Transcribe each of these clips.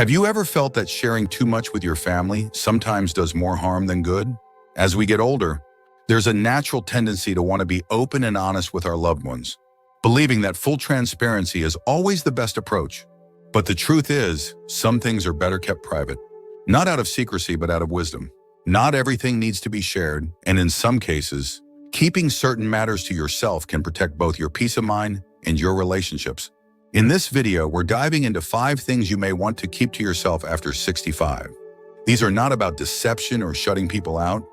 Have you ever felt that sharing too much with your family sometimes does more harm than good? As we get older, there's a natural tendency to want to be open and honest with our loved ones, believing that full transparency is always the best approach. But the truth is, some things are better kept private. Not out of secrecy, but out of wisdom. Not everything needs to be shared, and in some cases, keeping certain matters to yourself can protect both your peace of mind and your relationships. In this video, we're diving into 5 things you may want to keep to yourself after 65. These are not about deception or shutting people out,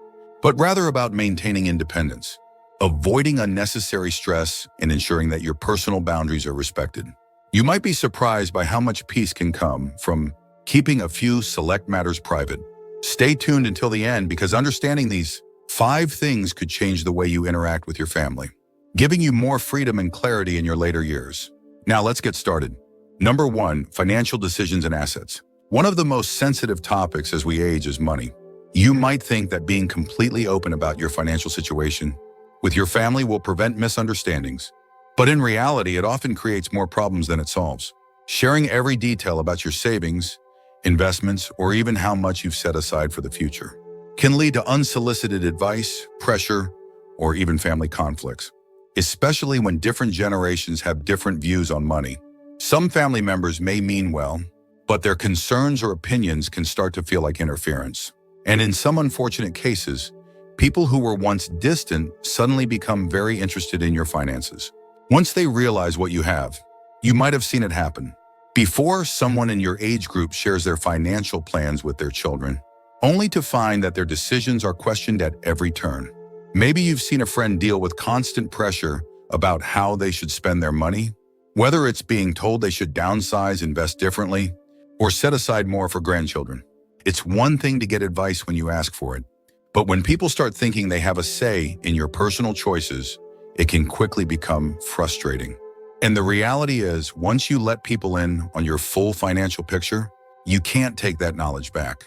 but rather about maintaining independence, avoiding unnecessary stress, and ensuring that your personal boundaries are respected. You might be surprised by how much peace can come from keeping a few select matters private. Stay tuned until the end because understanding these 5 things could change the way you interact with your family, giving you more freedom and clarity in your later years. Now let's get started. Number 1, financial decisions and assets. One of the most sensitive topics as we age is money. You might think that being completely open about your financial situation with your family will prevent misunderstandings. But in reality, it often creates more problems than it solves. Sharing every detail about your savings, investments, or even how much you've set aside for the future can lead to unsolicited advice, pressure, or even family conflicts, especially when different generations have different views on money. Some family members may mean well, but their concerns or opinions can start to feel like interference. And in some unfortunate cases, people who were once distant suddenly become very interested in your finances. Once they realize what you have, you might have seen it happen. Before someone in your age group shares their financial plans with their children, only to find that their decisions are questioned at every turn. Maybe you've seen a friend deal with constant pressure about how they should spend their money, whether it's being told they should downsize, invest differently, or set aside more for grandchildren. It's one thing to get advice when you ask for it, but when people start thinking they have a say in your personal choices, it can quickly become frustrating. And the reality is, once you let people in on your full financial picture, you can't take that knowledge back.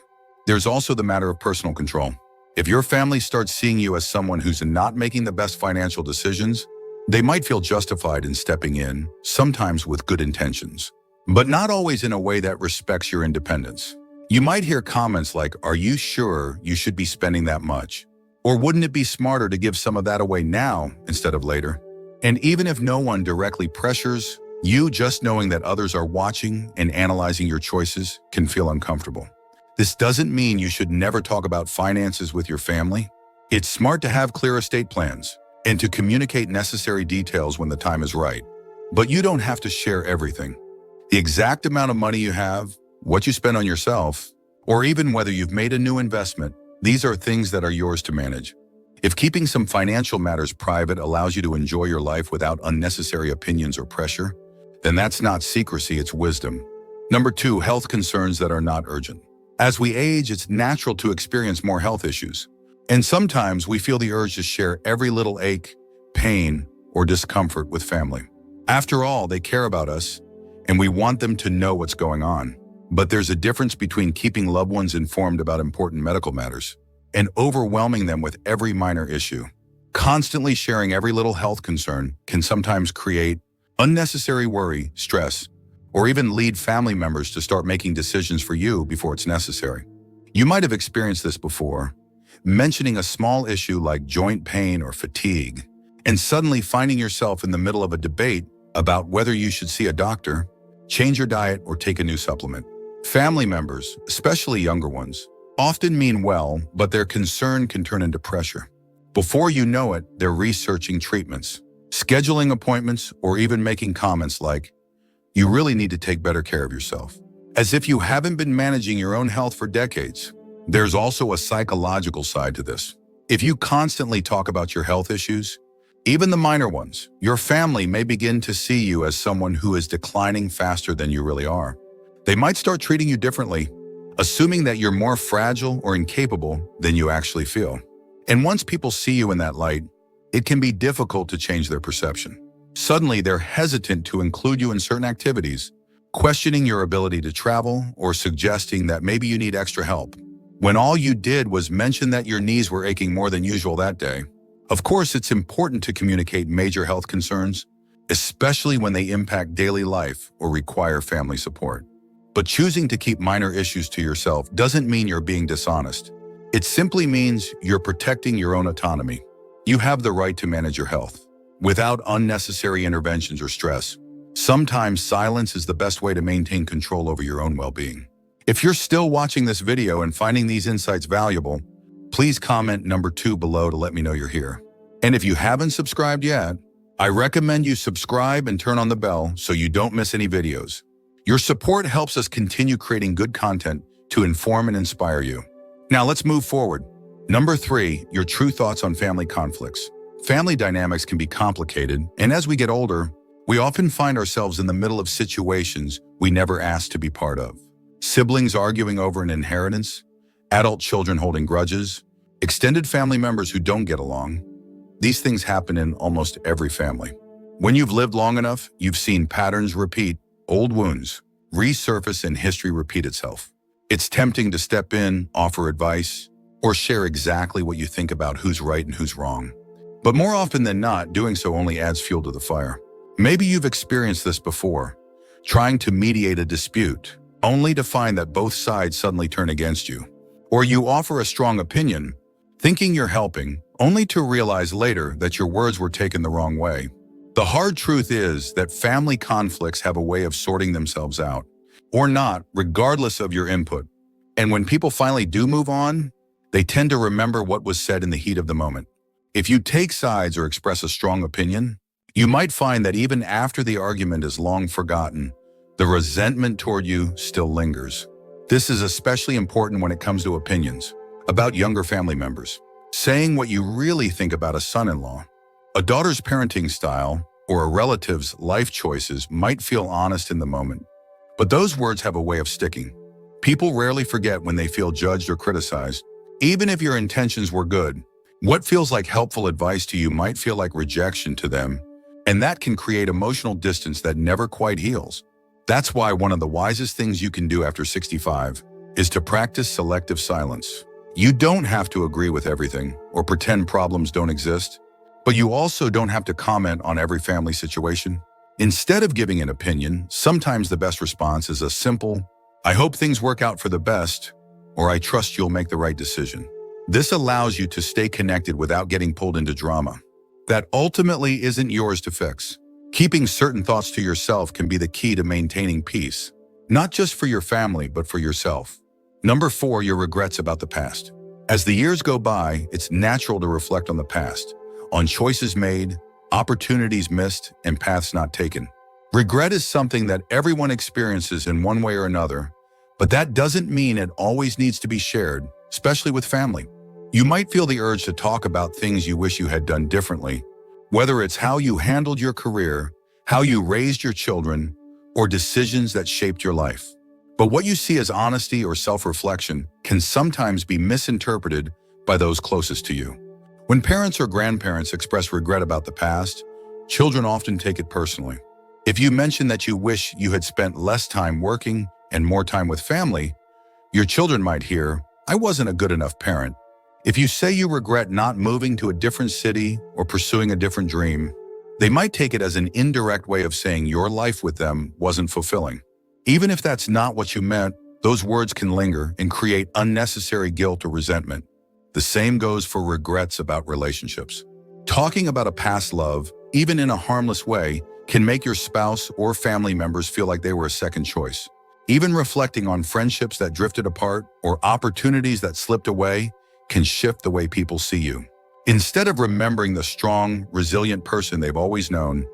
There's also the matter of personal control. If your family starts seeing you as someone who's not making the best financial decisions, they might feel justified in stepping in, sometimes with good intentions, but not always in a way that respects your independence. You might hear comments like, "Are you sure you should be spending that much? Or wouldn't it be smarter to give some of that away now instead of later?" And even if no one directly pressures you, just knowing that others are watching and analyzing your choices can feel uncomfortable. This doesn't mean you should never talk about finances with your family. It's smart to have clear estate plans and to communicate necessary details when the time is right. But you don't have to share everything. The exact amount of money you have, what you spend on yourself, or even whether you've made a new investment, these are things that are yours to manage. If keeping some financial matters private allows you to enjoy your life without unnecessary opinions or pressure, then that's not secrecy, it's wisdom. Number 2, health concerns that are not urgent. As we age, it's natural to experience more health issues. And sometimes we feel the urge to share every little ache, pain, or discomfort with family. After all, they care about us, and we want them to know what's going on. But there's a difference between keeping loved ones informed about important medical matters and overwhelming them with every minor issue. Constantly sharing every little health concern can sometimes create unnecessary worry, stress, or even lead family members to start making decisions for you before it's necessary. You might have experienced this before, mentioning a small issue like joint pain or fatigue, and suddenly finding yourself in the middle of a debate about whether you should see a doctor, change your diet, or take a new supplement. Family members, especially younger ones, often mean well, but their concern can turn into pressure. Before you know it, they're researching treatments, scheduling appointments, or even making comments like, "You really need to take better care of yourself," as if you haven't been managing your own health for decades. There's also a psychological side to this. If you constantly talk about your health issues, even the minor ones, your family may begin to see you as someone who is declining faster than you really are. They might start treating you differently, assuming that you're more fragile or incapable than you actually feel. And once people see you in that light, it can be difficult to change their perception. Suddenly, they're hesitant to include you in certain activities, questioning your ability to travel or suggesting that maybe you need extra help, when all you did was mention that your knees were aching more than usual that day. Of course, it's important to communicate major health concerns, especially when they impact daily life or require family support. But choosing to keep minor issues to yourself doesn't mean you're being dishonest. It simply means you're protecting your own autonomy. You have the right to manage your health without unnecessary interventions or stress. Sometimes silence is the best way to maintain control over your own well-being. If you're still watching this video and finding these insights valuable, please comment number 2 below to let me know you're here. And if you haven't subscribed yet, I recommend you subscribe and turn on the bell so you don't miss any videos. Your support helps us continue creating good content to inform and inspire you. Now let's move forward. Number 3, your true thoughts on family conflicts. Family dynamics can be complicated, and as we get older, we often find ourselves in the middle of situations we never asked to be part of. Siblings arguing over an inheritance, adult children holding grudges, extended family members who don't get along. These things happen in almost every family. When you've lived long enough, you've seen patterns repeat, old wounds resurface, and history repeat itself. It's tempting to step in, offer advice, or share exactly what you think about who's right and who's wrong. But more often than not, doing so only adds fuel to the fire. Maybe you've experienced this before, trying to mediate a dispute, only to find that both sides suddenly turn against you. Or you offer a strong opinion, thinking you're helping, only to realize later that your words were taken the wrong way. The hard truth is that family conflicts have a way of sorting themselves out, or not, regardless of your input. And when people finally do move on, they tend to remember what was said in the heat of the moment. If you take sides or express a strong opinion, you might find that even after the argument is long forgotten, the resentment toward you still lingers. This is especially important when it comes to opinions about younger family members. Saying what you really think about a son-in-law, a daughter's parenting style, or a relative's life choices might feel honest in the moment, but those words have a way of sticking. People rarely forget when they feel judged or criticized, even if your intentions were good. What feels like helpful advice to you might feel like rejection to them, and that can create emotional distance that never quite heals. That's why one of the wisest things you can do after 65 is to practice selective silence. You don't have to agree with everything or pretend problems don't exist, but you also don't have to comment on every family situation. Instead of giving an opinion, sometimes the best response is a simple, "I hope things work out for the best," or "I trust you'll make the right decision." This allows you to stay connected without getting pulled into drama that ultimately isn't yours to fix. Keeping certain thoughts to yourself can be the key to maintaining peace, not just for your family, but for yourself. Number 4, your regrets about the past. As the years go by, it's natural to reflect on the past, on choices made, opportunities missed, and paths not taken. Regret is something that everyone experiences in one way or another, but that doesn't mean it always needs to be shared, especially with family. You might feel the urge to talk about things you wish you had done differently, whether it's how you handled your career, how you raised your children, or decisions that shaped your life. But what you see as honesty or self-reflection can sometimes be misinterpreted by those closest to you. When parents or grandparents express regret about the past, children often take it personally. If you mention that you wish you had spent less time working and more time with family, your children might hear, "I wasn't a good enough parent." If you say you regret not moving to a different city or pursuing a different dream, they might take it as an indirect way of saying your life with them wasn't fulfilling. Even if that's not what you meant, those words can linger and create unnecessary guilt or resentment. The same goes for regrets about relationships. Talking about a past love, even in a harmless way, can make your spouse or family members feel like they were a second choice. Even reflecting on friendships that drifted apart or opportunities that slipped away can shift the way people see you. Instead of remembering the strong, resilient person they've always known,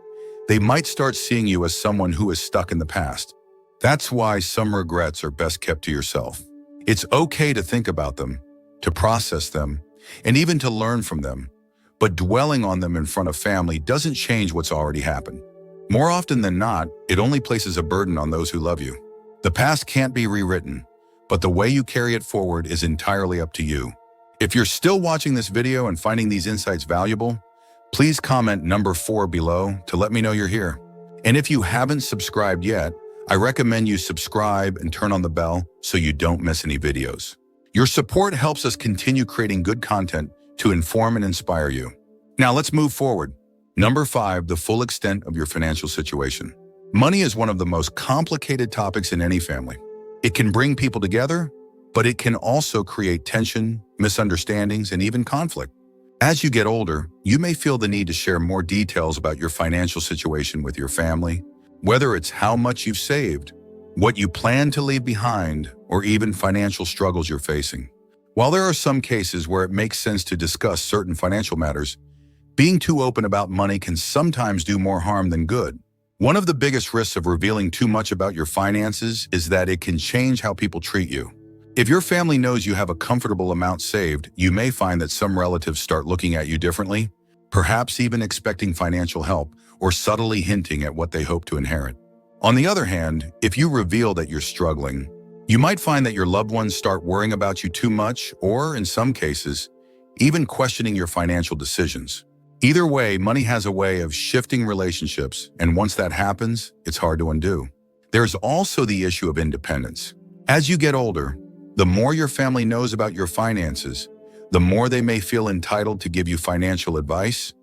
they might start seeing you as someone who is stuck in the past. That's why some regrets are best kept to yourself. It's okay to think about them, to process them, and even to learn from them. But dwelling on them in front of family doesn't change what's already happened. More often than not, it only places a burden on those who love you. The past can't be rewritten, but the way you carry it forward is entirely up to you. If you're still watching this video and finding these insights valuable, please comment number 4 below to let me know you're here. And if you haven't subscribed yet, I recommend you subscribe and turn on the bell so you don't miss any videos. Your support helps us continue creating good content to inform and inspire you. Now let's move forward. Number 5, the full extent of your financial situation. Money is one of the most complicated topics in any family. It can bring people together, but it can also create tension, misunderstandings, and even conflict. As you get older, you may feel the need to share more details about your financial situation with your family, whether it's how much you've saved, what you plan to leave behind, or even financial struggles you're facing. While there are some cases where it makes sense to discuss certain financial matters, being too open about money can sometimes do more harm than good. One of the biggest risks of revealing too much about your finances is that it can change how people treat you. If your family knows you have a comfortable amount saved, you may find that some relatives start looking at you differently, perhaps even expecting financial help or subtly hinting at what they hope to inherit. On the other hand, if you reveal that you're struggling, you might find that your loved ones start worrying about you too much or, in some cases, even questioning your financial decisions. Either way, money has a way of shifting relationships, and once that happens, it's hard to undo. There's also the issue of independence. As you get older, the more your family knows about your finances, the more they may feel entitled to give you financial advice,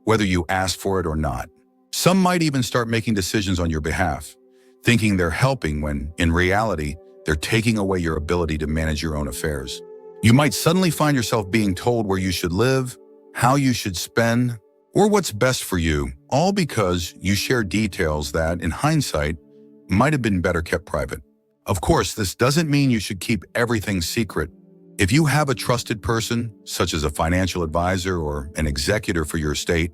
whether you ask for it or not. Some might even start making decisions on your behalf, thinking they're helping when, in reality, they're taking away your ability to manage your own affairs. You might suddenly find yourself being told where you should live, how you should spend, or what's best for you, all because you share details that, in hindsight, might have been better kept private. Of course, this doesn't mean you should keep everything secret. If you have a trusted person, such as a financial advisor or an executor for your estate,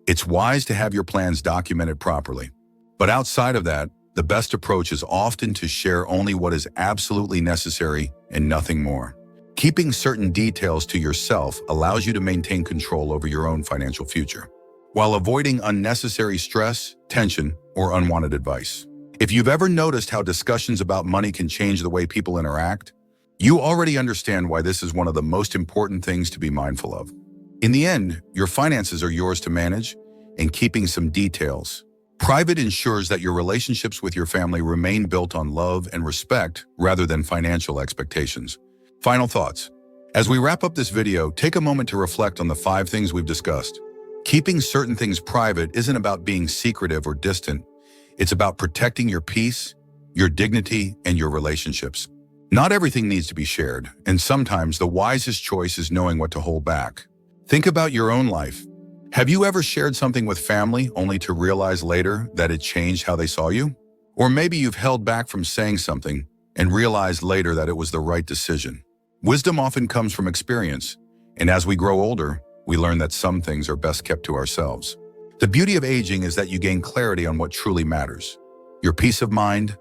it's wise to have your plans documented properly. But outside of that, the best approach is often to share only what is absolutely necessary and nothing more. Keeping certain details to yourself allows you to maintain control over your own financial future, while avoiding unnecessary stress, tension, or unwanted advice. If you've ever noticed how discussions about money can change the way people interact, you already understand why this is one of the most important things to be mindful of. In the end, your finances are yours to manage, and keeping some details private ensures that your relationships with your family remain built on love and respect rather than financial expectations. Final thoughts. As we wrap up this video, take a moment to reflect on the 5 things we've discussed. Keeping certain things private isn't about being secretive or distant. It's about protecting your peace, your dignity, and your relationships. Not everything needs to be shared, and sometimes the wisest choice is knowing what to hold back. Think about your own life. Have you ever shared something with family only to realize later that it changed how they saw you? Or maybe you've held back from saying something and realized later that it was the right decision. Wisdom often comes from experience, and as we grow older, we learn that some things are best kept to ourselves. The beauty of aging is that you gain clarity on what truly matters: your peace of mind,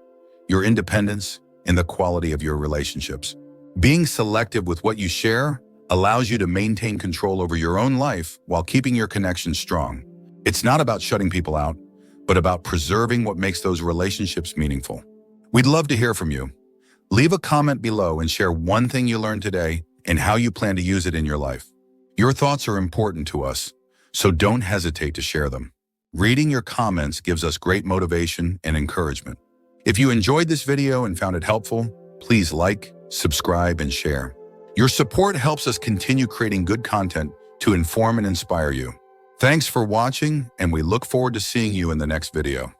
your independence, and the quality of your relationships. Being selective with what you share allows you to maintain control over your own life while keeping your connections strong. It's not about shutting people out, but about preserving what makes those relationships meaningful. We'd love to hear from you. Leave a comment below and share one thing you learned today and how you plan to use it in your life. Your thoughts are important to us, so don't hesitate to share them. Reading your comments gives us great motivation and encouragement. If you enjoyed this video and found it helpful, please like, subscribe, and share. Your support helps us continue creating good content to inform and inspire you. Thanks for watching, and we look forward to seeing you in the next video.